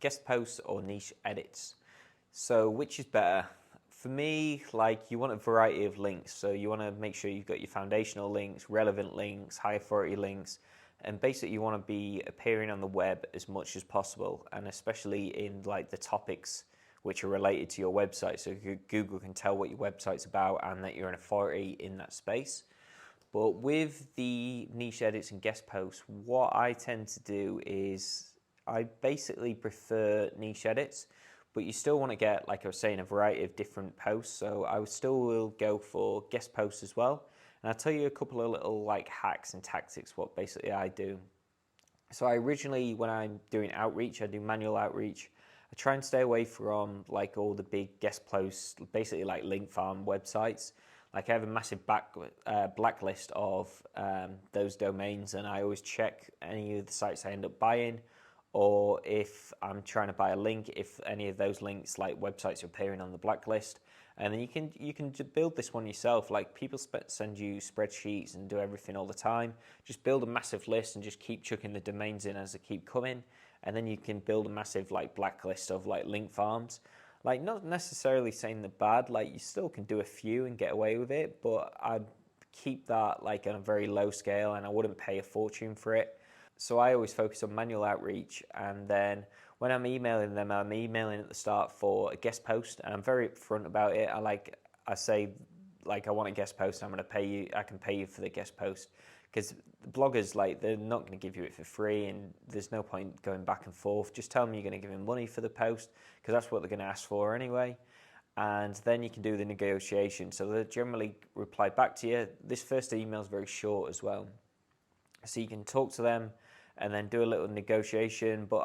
guest posts or niche edits. So which is better? For me, like, you want a variety of links. So you want to make sure you've got your foundational links, relevant links, high authority links, and basically you want to be appearing on the web as much as possible, and especially in like the topics which are related to your website, so Google can tell what your website's about and that you're an authority in that space. But with the niche edits and guest posts, what I tend to do is I basically prefer niche edits, but you still want to get, like I was saying, a variety of different posts. So I still will go for guest posts as well. And I'll tell you a couple of little like hacks and tactics, what basically I do. So I originally, when I'm doing outreach, I do manual outreach. I try and stay away from like all the big guest posts, basically like link farm websites. Like I have a massive blacklist of those domains, and I always check any of the sites I end up buying, or if I'm trying to buy a link, if any of those links, like websites, are appearing on the blacklist. And then you can build this one yourself. Like people send you spreadsheets and do everything all the time. Just build a massive list and just keep chucking the domains in as they keep coming, and then you can build a massive like blacklist of like link farms. Like, not necessarily saying they're bad, like you still can do a few and get away with it, but I'd keep that like on a very low scale, and I wouldn't pay a fortune for it. So I always focus on manual outreach, and then when I'm emailing them, I'm emailing at the start for a guest post, and I'm very upfront about it. I say like, I want a guest post, I'm going to pay you, I can pay you for the guest post. Because bloggers, like, they're not going to give you it for free, and there's no point going back and forth. Just tell them you're going to give them money for the post, because that's what they're going to ask for anyway. And then you can do the negotiation. So they'll generally reply back to you. This first email is very short as well, so you can talk to them and then do a little negotiation. But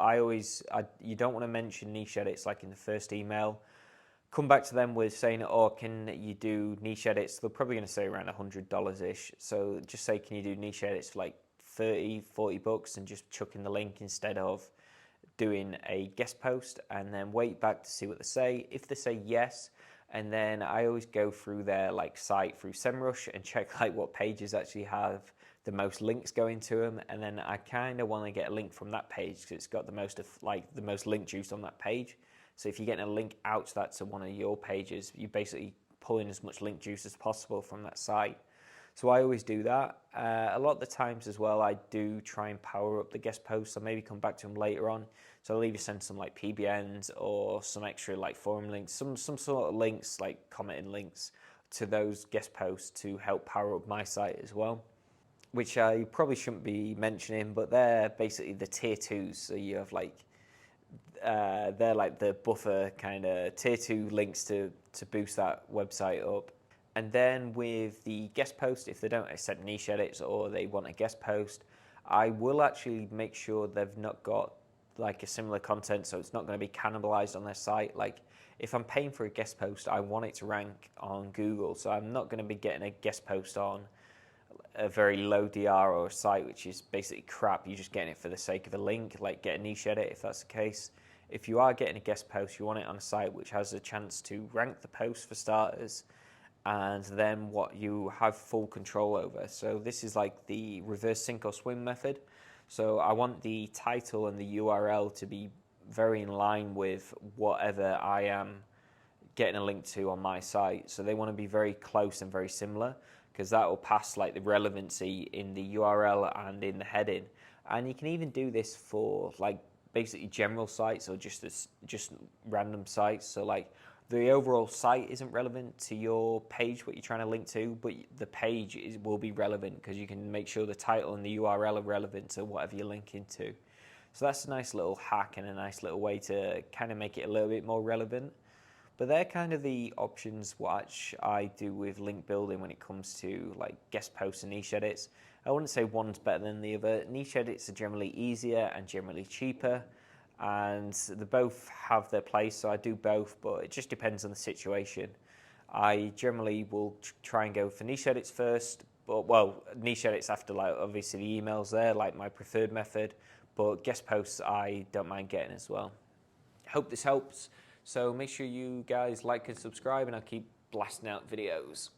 you don't want to mention niche edits like in the first email. Come back to them with saying, oh, can you do niche edits? They're probably going to say around $100-ish. So just say, can you do niche edits for like 30, 40 bucks, and just chuck in the link instead of doing a guest post, and then wait back to see what they say. If they say yes, and then I always go through their like site through SEMrush and check like what pages actually have the most links going to them, and then I kind of want to get a link from that page because it's got the most link juice on that page. So if you're getting a link out to that, to one of your pages, you're basically pulling as much link juice as possible from that site. So I always do that. A lot of the times as well, I do try and power up the guest posts. So maybe come back to them later on. So I'll either send some like PBNs or some extra like forum links, some sort of links, like commenting links to those guest posts to help power up my site as well, which I probably shouldn't be mentioning, but they're basically the tier 2s. So you have like, they're like the buffer kind of tier 2 links to boost that website up. And then with the guest post, if they don't accept niche edits or they want a guest post, I will actually make sure they've not got like a similar content, so it's not going to be cannibalized on their site. Like if I'm paying for a guest post, I want it to rank on Google, so I'm not going to be getting a guest post on a very low DR or a site which is basically crap. You're just getting it for the sake of a link. Like, get a niche edit if that's the case. If you are getting a guest post, you want it on a site which has a chance to rank the post for starters, and then what you have full control over. So this is like the reverse sink or swim method. So I want the title and the URL to be very in line with whatever I am getting a link to on my site. So they want to be very close and very similar, because that will pass like the relevancy in the URL and in the heading. And you can even do this for like basically general sites or just random sites. So like the overall site isn't relevant to your page, what you're trying to link to, but the page will be relevant, because you can make sure the title and the URL are relevant to whatever you're linking to. So that's a nice little hack and a nice little way to kind of make it a little bit more relevant. But they're kind of the options which I do with link building when it comes to like guest posts and niche edits. I wouldn't say one's better than the other. Niche edits are generally easier and generally cheaper, and they both have their place, so I do both, but it just depends on the situation. I generally will try and go for niche edits first, but well, niche edits after like obviously the emails there, like my preferred method, but guest posts I don't mind getting as well. Hope this helps. So make sure you guys like and subscribe, and I'll keep blasting out videos.